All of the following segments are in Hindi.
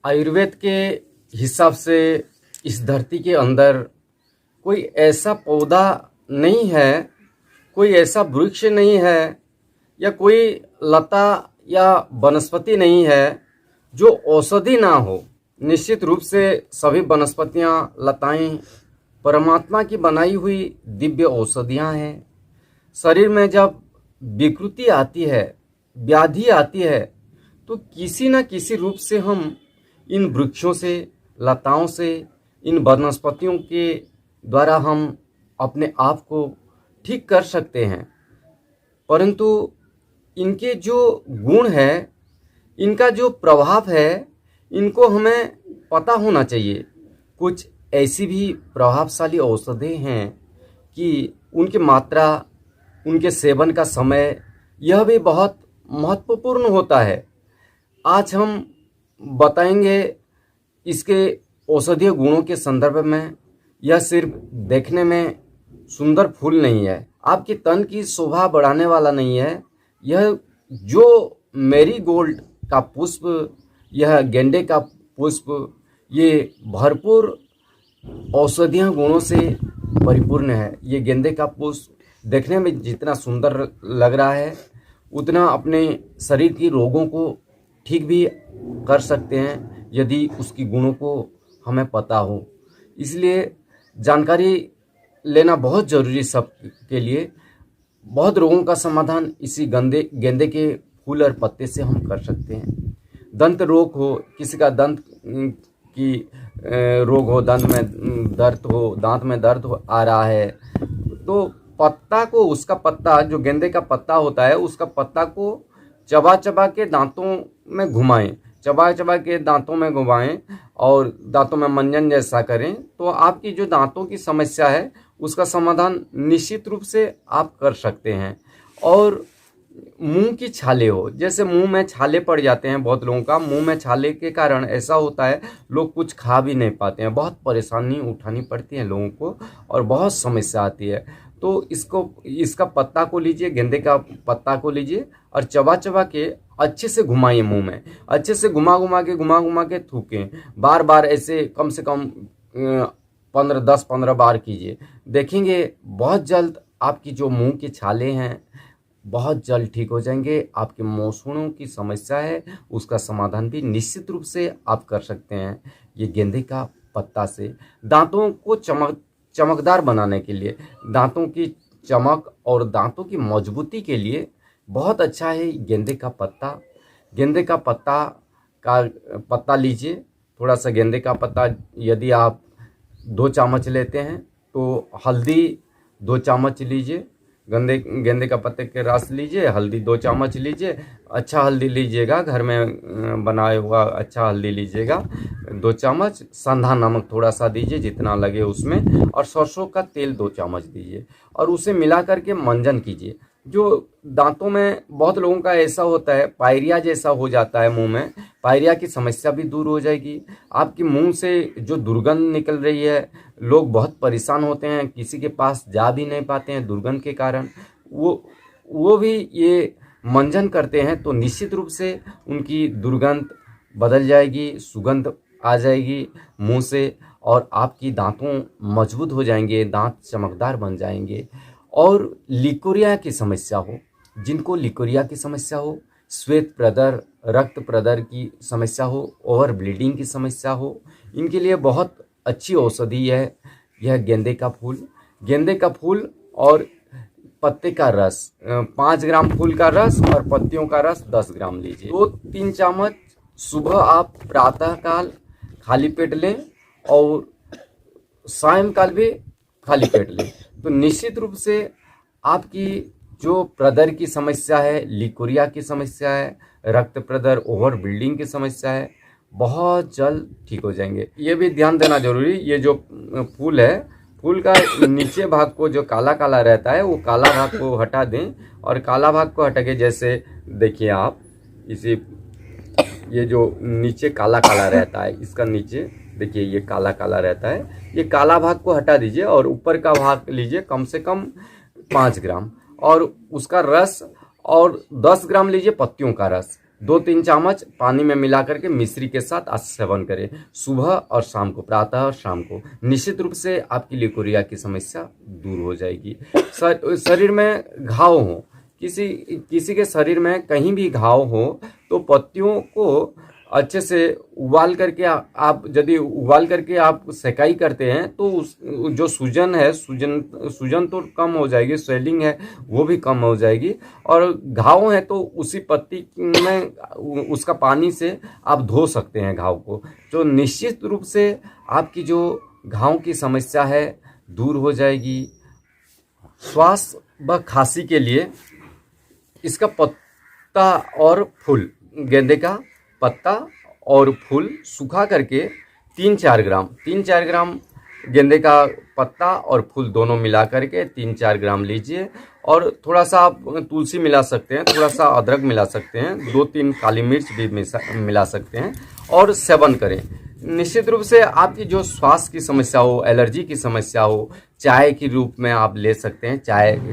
आयुर्वेद के हिसाब से इस धरती के अंदर कोई ऐसा पौधा नहीं है, कोई ऐसा वृक्ष नहीं है, या कोई लता या वनस्पति नहीं है जो औषधि ना हो। निश्चित रूप से सभी वनस्पतियां, लताएं परमात्मा की बनाई हुई दिव्य औषधियां हैं। शरीर में जब विकृति आती है, व्याधि आती है, तो किसी न किसी रूप से हम इन वृक्षों से, लताओं से, इन वनस्पतियों के द्वारा हम अपने आप को ठीक कर सकते हैं। परंतु इनके जो गुण है, इनका जो प्रभाव है, इनको हमें पता होना चाहिए। कुछ ऐसी भी प्रभावशाली औषधि हैं कि उनकी मात्रा, उनके सेवन का समय, यह भी बहुत महत्वपूर्ण होता है। आज हम बताएंगे इसके औषधीय गुणों के संदर्भ में। यह सिर्फ देखने में सुंदर फूल नहीं है, आपके तन की शोभा बढ़ाने वाला नहीं है। यह जो मैरीगोल्ड का पुष्प, यह गेंदे का पुष्प, ये भरपूर औषधीय गुणों से परिपूर्ण है। ये गेंदे का पुष्प देखने में जितना सुंदर लग रहा है, उतना अपने शरीर की रोगों को ठीक भी कर सकते हैं, यदि उसकी गुणों को हमें पता हो। इसलिए जानकारी लेना बहुत ज़रूरी सब के लिए। बहुत रोगों का समाधान इसी गेंदे के फूल और पत्ते से हम कर सकते हैं। दंत रोग हो, किसी का दंत की रोग हो, दंत में दर्द हो, दांत में दर्द हो आ रहा है, तो पत्ता को, उसका पत्ता जो गेंदे का पत्ता होता है, उसका पत्ता को चबा चबा के दांतों में घुमाएं, चबा चबा के दांतों में घुमाएं और दांतों में मंजन जैसा करें, तो आपकी जो दांतों की समस्या है उसका समाधान निश्चित रूप से आप कर सकते हैं। और मुंह की छाले हो, जैसे मुंह में छाले पड़ जाते हैं, बहुत लोगों का मुंह में छाले के कारण ऐसा होता है, लोग कुछ खा भी नहीं पाते हैं, बहुत परेशानी उठानी पड़ती है लोगों को और बहुत समस्या आती है। तो इसका पत्ता को लीजिए, गेंदे का पत्ता को लीजिए और चबा चबा के अच्छे से घुमाइए मुंह में, अच्छे से घुमा घुमा के थूकें। बार बार ऐसे कम से कम 10-15 बार कीजिए। देखेंगे बहुत जल्द आपकी जो मुंह की छाले हैं बहुत जल्द ठीक हो जाएंगे। आपके मौसूड़ों की समस्या है, उसका समाधान भी निश्चित रूप से आप कर सकते हैं ये गेंदे का पत्ता से। दांतों को चमकदार बनाने के लिए, दांतों की चमक और दांतों की मजबूती के लिए बहुत अच्छा है गेंदे का पत्ता। गेंदे का पत्ता लीजिए, थोड़ा सा गेंदे का पत्ता, यदि आप 2 चम्मच लेते हैं तो हल्दी 2 चम्मच लीजिए, गेंदे का पत्ते के रस लीजिए, हल्दी 2 चम्मच लीजिए। अच्छा हल्दी लीजिएगा, घर में बनाया हुआ अच्छा हल्दी लीजिएगा 2 चम्मच। संधा नमक थोड़ा सा दीजिए जितना लगे उसमें, और सरसों का तेल 2 चम्मच दीजिए और उसे मिला करके मंजन कीजिए। जो दांतों में बहुत लोगों का ऐसा होता है, पायरिया जैसा हो जाता है मुंह में, पायरिया की समस्या भी दूर हो जाएगी। आपके मुंह से जो दुर्गंध निकल रही है, लोग बहुत परेशान होते हैं, किसी के पास जा भी नहीं पाते हैं दुर्गंध के कारण, वो भी ये मंजन करते हैं तो निश्चित रूप से उनकी दुर्गंध बदल जाएगी, सुगंध आ जाएगी मुंह से, और आपकी दांतों मजबूत हो जाएंगे, दांत चमकदार बन जाएंगे। और लिकोरिया की समस्या हो, जिनको लिकोरिया की समस्या हो, श्वेत प्रदर, रक्त प्रदर की समस्या हो, ओवर ब्लीडिंग की समस्या हो, इनके लिए बहुत अच्छी औषधि है यह गेंदे का फूल। गेंदे का फूल और पत्ते का रस, 5 ग्राम फूल का रस और पत्तियों का रस 10 ग्राम लीजिए। 2-3 चम्मच सुबह आप प्रातःकाल खाली पेट लें और सायंकाल भी खाली पेट लें, तो निश्चित रूप से आपकी जो प्रदर की समस्या है, लिकोरिया की समस्या है, रक्त प्रदर, ओवर बिल्डिंग की समस्या है, बहुत जल्द ठीक हो जाएंगे। ये भी ध्यान देना जरूरी, ये जो फूल है, फूल का नीचे भाग को जो काला काला रहता है, वो काला भाग को हटा दें और काला भाग को हटा के, जैसे देखिए आप इसी, ये जो नीचे काला काला रहता है, इसका नीचे देखिए ये काला काला रहता है, ये काला भाग को हटा दीजिए और ऊपर का भाग लीजिए कम से कम 5 ग्राम, और उसका रस, और 10 ग्राम लीजिए पत्तियों का रस। 2-3 चम्मच पानी में मिला करके मिश्री के साथ आज सेवन करें, सुबह और शाम को, प्रातः और शाम को। निश्चित रूप से आपकी ल्यूकोरिया की समस्या दूर हो जाएगी। शरीर में घाव हो, किसी के शरीर में कहीं भी घाव हो तो पत्तियों को अच्छे से उबाल करके आप यदि उबाल करके आप सेकाई करते हैं तो उस जो सूजन है, सूजन तो कम हो जाएगी, स्वेलिंग है वो भी कम हो जाएगी, और घाव है तो उसी पत्ती में उसका पानी से आप धो सकते हैं घाव को। तो निश्चित रूप से आपकी जो घाव की समस्या है दूर हो जाएगी। श्वास व खांसी के लिए इसका पत्ता और फूल, गेंदे का पत्ता और फूल सुखा करके 3-4 ग्राम गेंदे का पत्ता और फूल दोनों मिला करके 3-4 ग्राम लीजिए, और थोड़ा सा आप तुलसी मिला सकते हैं, थोड़ा सा अदरक मिला सकते हैं, 2-3 काली मिर्च भी मिला सकते हैं और सेवन करें। निश्चित रूप से आपकी जो श्वास की समस्या हो, एलर्जी की समस्या हो, चाय के रूप में आप ले सकते हैं।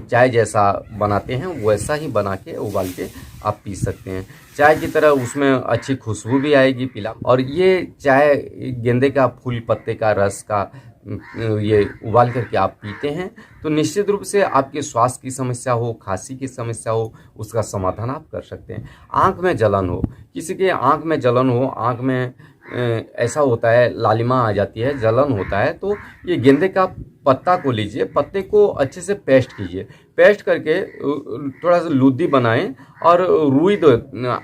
चाय जैसा बनाते हैं वैसा ही बना के उबाल के आप पी सकते हैं। चाय की तरह उसमें अच्छी खुशबू भी आएगी पीला। और ये चाय गेंदे का फूल पत्ते का रस का ये उबाल करके आप पीते हैं तो निश्चित रूप से आपके श्वास की समस्या हो, खांसी की समस्या हो, उसका समाधान आप कर सकते हैं। आँख में जलन हो, किसी के आँख में जलन हो, आँख में ऐसा होता है लालिमा आ जाती है, जलन होता है, तो ये गेंदे का पत्ता को लीजिए, पत्ते को अच्छे से पेस्ट कीजिए, पेस्ट करके थोड़ा सा लूदी बनाएं और रुई दो,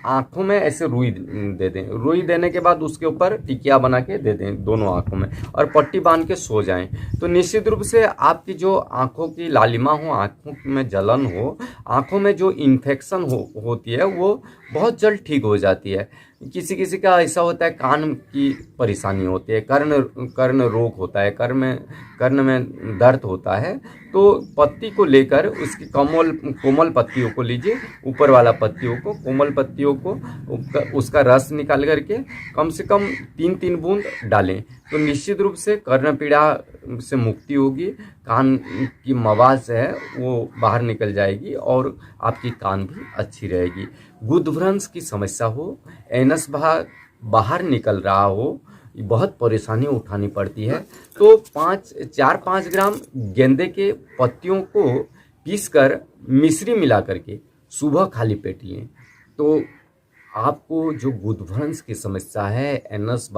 आँखों में ऐसे रुई दे दें। रुई देने के बाद उसके ऊपर टिकिया बना के दे दें दोनों आँखों में, और पट्टी बांध के सो जाएं। तो निश्चित रूप से आपकी जो आँखों की लालिमा हो, आँखों में जलन हो, आँखों में जो इन्फेक्शन होती है वो बहुत जल्द ठीक हो जाती है। किसी का ऐसा होता है कान की परेशानी होती है, कर्ण रोग होता है, कर्ण में दर्द होता है, तो पत्ती को लेकर उसकी कोमल पत्तियों को लीजिए, ऊपर वाला पत्तियों को, कोमल पत्तियों को, उसका रस निकाल करके कम से कम 3-3 बूंद डालें तो निश्चित रूप से कर्ण पीड़ा से मुक्ति होगी, कान की मवाज है वो बाहर निकल जाएगी और आपकी कान भी अच्छी रहेगी। गुदभ्रंश की समस्या हो, एनस बाहर निकल रहा हो, बहुत परेशानी उठानी पड़ती है, तो 4-5 ग्राम गेंदे के पत्तियों को पीसकर मिश्री मिला करके सुबह खाली पेट लें तो आपको जो गुदभ्रंश की समस्या है, एनस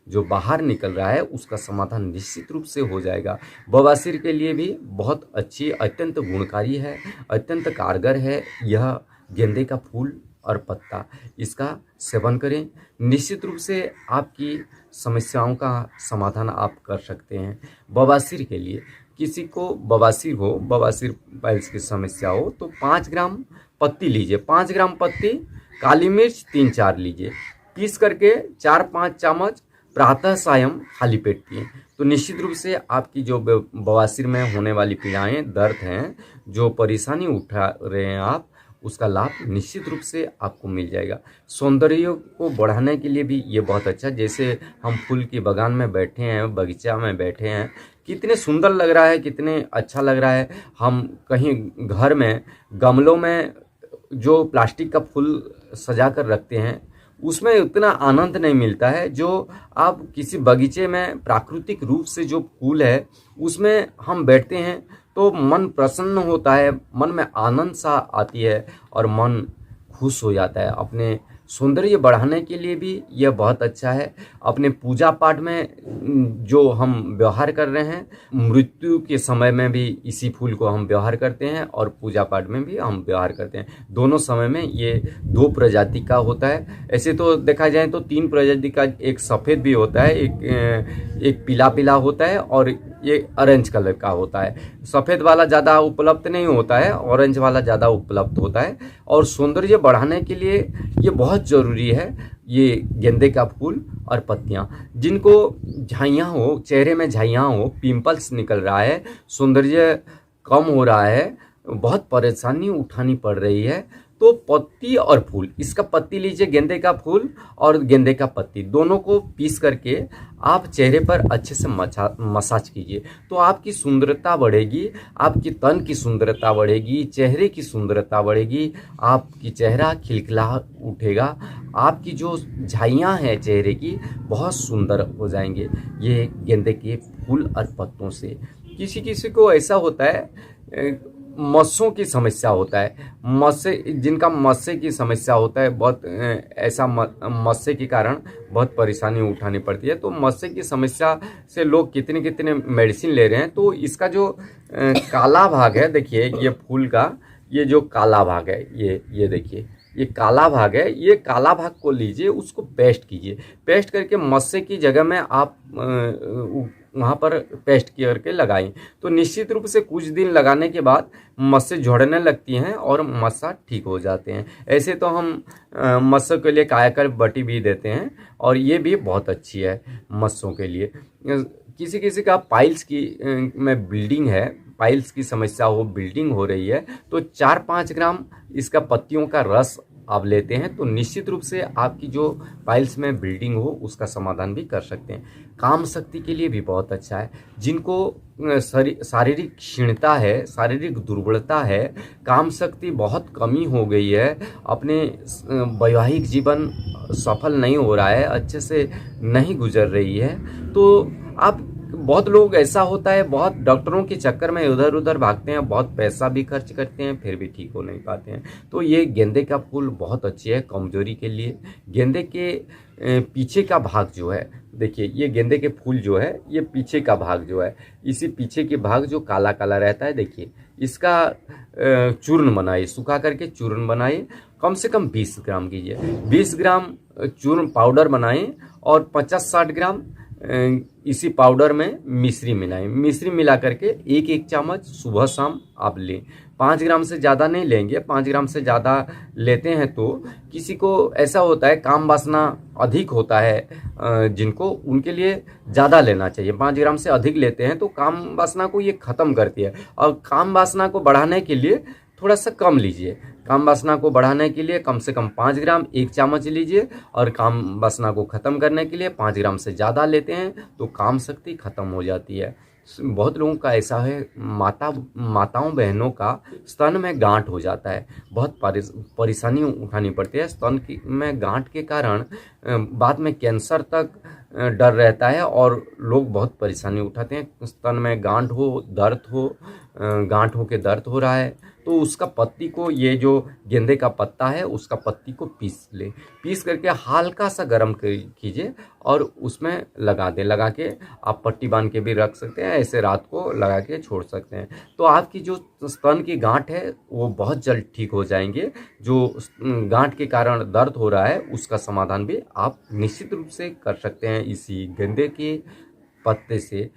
जो बाहर निकल रहा है, उसका समाधान निश्चित रूप से हो जाएगा। बवासीर के लिए भी बहुत अच्छी, अत्यंत गुणकारी है, अत्यंत कारगर है यह गेंदे का फूल और पत्ता। इसका सेवन करें, निश्चित रूप से आपकी समस्याओं का समाधान आप कर सकते हैं। बवासीर के लिए, किसी को बवासीर हो, बवासीर पाइल्स की समस्या हो तो 5 ग्राम पत्ती लीजिए, 5 ग्राम पत्ती, काली मिर्च 3-4 लीजिए, पीस करके 4-5 चम्मच प्रातः सायं खाली पेट पिए तो निश्चित रूप से आपकी जो बवासीर में होने वाली पीड़ाएँ, दर्द हैं, जो परेशानी उठा रहे हैं आप, उसका लाभ निश्चित रूप से आपको मिल जाएगा। सौंदर्य को बढ़ाने के लिए भी ये बहुत अच्छा, जैसे हम फूल की बागान में बैठे हैं, बगीचा में बैठे हैं, कितने सुंदर लग रहा है, कितने अच्छा लग रहा है। हम कहीं घर में गमलों में जो प्लास्टिक का फूल सजा कर रखते हैं उसमें उतना आनंद नहीं मिलता है जो आप किसी बगीचे में प्राकृतिक रूप से जो फूल है उसमें हम बैठते हैं तो मन प्रसन्न होता है, मन में आनंद सा आती है और मन खुश हो जाता है। अपने सौंदर्य बढ़ाने के लिए भी यह बहुत अच्छा है। अपने पूजा पाठ में जो हम व्यवहार कर रहे हैं, मृत्यु के समय में भी इसी फूल को हम व्यवहार करते हैं और पूजा पाठ में भी हम व्यवहार करते हैं। दोनों समय में ये 2 प्रजाति का होता है। ऐसे तो देखा जाए तो 3 प्रजाति का, एक सफ़ेद भी होता है, एक पीला पीला होता है और ये ऑरेंज कलर का होता है। सफ़ेद वाला ज़्यादा उपलब्ध नहीं होता है, ऑरेंज वाला ज़्यादा उपलब्ध होता है। और सौंदर्य बढ़ाने के लिए ये बहुत ज़रूरी है, ये गेंदे का फूल और पत्तियाँ। जिनको झाइयाँ हो, चेहरे में झाइयाँ हो, पिंपल्स निकल रहा है, सौंदर्य कम हो रहा है, बहुत परेशानी उठानी पड़ रही है, तो पत्ती और फूल, इसका पत्ती लीजिए, गेंदे का फूल और गेंदे का पत्ती दोनों को पीस करके आप चेहरे पर अच्छे से मसाज कीजिए, तो आपकी सुंदरता बढ़ेगी, आपकी तन की सुंदरता बढ़ेगी, चेहरे की सुंदरता बढ़ेगी, आपकी चेहरा खिलखिला उठेगा, आपकी जो झाइयाँ हैं चेहरे की बहुत सुंदर हो जाएंगे ये गेंदे के फूल और पत्तों से। किसी किसी को ऐसा होता है मस्सों की समस्या होता है, मस्से जिनका मस्से की समस्या होता है, बहुत ऐसा मस्से के कारण बहुत परेशानी उठानी पड़ती है, तो मस्से की समस्या से लोग कितने कितने मेडिसिन ले रहे हैं। तो इसका जो काला भाग है, देखिए ये फूल का ये जो काला भाग है, ये देखिए ये काला भाग है, ये काला भाग को लीजिए, उसको पेस्ट कीजिए, पेस्ट करके मस्से की जगह में आप वहाँ पर पेस्ट करके लगाएं, तो निश्चित रूप से कुछ दिन लगाने के बाद मस्से झड़ने लगती हैं और मस्सा ठीक हो जाते हैं। ऐसे तो हम मस्सों के लिए कायाकल्प बटी भी देते हैं और ये भी बहुत अच्छी है मस्सों के लिए। किसी किसी का पाइल्स की में ब्लीडिंग है, पाइल्स की समस्या हो, ब्लीडिंग हो रही है, तो 4-5 ग्राम इसका पत्तियों का रस आप लेते हैं तो निश्चित रूप से आपकी जो पाइल्स में ब्लीडिंग हो उसका समाधान भी कर सकते हैं। काम शक्ति के लिए भी बहुत अच्छा है, जिनको शारीरिक क्षीणता है, शारीरिक दुर्बलता है, काम शक्ति बहुत कमी हो गई है, अपने वैवाहिक जीवन सफल नहीं हो रहा है, अच्छे से नहीं गुजर रही है, तो आप बहुत लोग ऐसा होता है, बहुत डॉक्टरों के चक्कर में इधर उधर भागते हैं, बहुत पैसा भी खर्च करते हैं, फिर भी ठीक हो नहीं पाते हैं। तो ये गेंदे का फूल बहुत अच्छी है कमजोरी के लिए। गेंदे के पीछे का भाग जो है, देखिए ये गेंदे के फूल जो है, ये पीछे का भाग जो है, इसी पीछे के भाग जो काला काला रहता है, देखिए इसका चूर्ण बनाइए, सुखा करके चूर्ण बनाइए, कम से कम 20 ग्राम कीजिए, 20 ग्राम चूर्ण पाउडर बनाएं और 50-60 ग्राम इसी पाउडर में मिश्री मिलाएं, मिश्री मिला करके 1-1 चम्मच सुबह शाम आप लें। 5 ग्राम से ज़्यादा नहीं लेंगे, 5 ग्राम से ज़्यादा लेते हैं तो किसी को ऐसा होता है काम वासना अधिक होता है, जिनको उनके लिए ज़्यादा लेना चाहिए। 5 ग्राम से अधिक लेते हैं तो काम वासना को ये ख़त्म करती है, और काम वासना को बढ़ाने के लिए थोड़ा सा कम लीजिए। काम वासना को बढ़ाने के लिए कम से कम 5 ग्राम 1 चम्मच लीजिए, और काम वासना को ख़त्म करने के लिए 5 ग्राम से ज़्यादा लेते हैं तो काम शक्ति ख़त्म हो जाती है। बहुत लोगों का ऐसा है, माताओं बहनों का स्तन में गांठ हो जाता है, बहुत परेशानी उठानी पड़ती है। स्तन की में गांठ के कारण बाद में कैंसर तक डर रहता है और लोग बहुत परेशानी उठाते हैं। स्तन में गांठ हो, दर्द हो, गांठ हो के दर्द हो रहा है तो उसका पत्ती को, ये जो गेंदे का पत्ता है उसका पत्ती को पीस ले, पीस करके हल्का सा गर्म कीजिए और उसमें लगा दें। लगा के आप पट्टी बांध के भी रख सकते हैं, ऐसे रात को लगा के छोड़ सकते हैं, तो आपकी जो स्तन की गांठ है वो बहुत जल्द ठीक हो जाएंगे। जो गांठ के कारण दर्द हो रहा है उसका समाधान भी आप निश्चित रूप से कर सकते हैं इसी गेंदे के पत्ते से।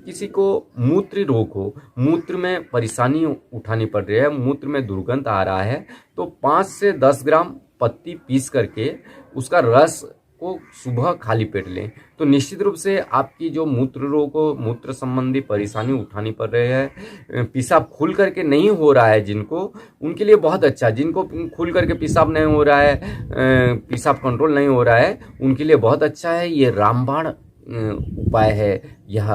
किसी को मूत्र रोग हो, मूत्र में परेशानी उठानी पड़ रही है, मूत्र में दुर्गंध आ रहा है, तो 5 से 10 ग्राम पत्ती पीस करके उसका रस को सुबह खाली पेट लें तो निश्चित रूप से आपकी जो मूत्र रोग हो, मूत्र संबंधी परेशानी उठानी पड़ रही है, पेशाब खुल करके नहीं हो रहा है जिनको, उनके लिए बहुत अच्छा है। जिनको खुल करके पेशाब नहीं हो रहा है, पेशाब कंट्रोल नहीं हो रहा है, उनके लिए बहुत अच्छा है। ये रामबाण उपाय है यह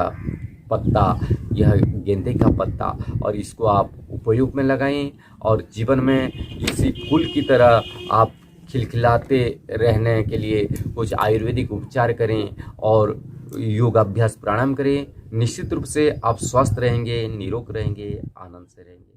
पत्ता, यह गेंदे का पत्ता, और इसको आप उपयोग में लगाएं और जीवन में इसी फूल की तरह आप खिलखिलाते रहने के लिए कुछ आयुर्वेदिक उपचार करें और योगाभ्यास प्राणायाम करें। निश्चित रूप से आप स्वस्थ रहेंगे, निरोग रहेंगे, आनंद से रहेंगे।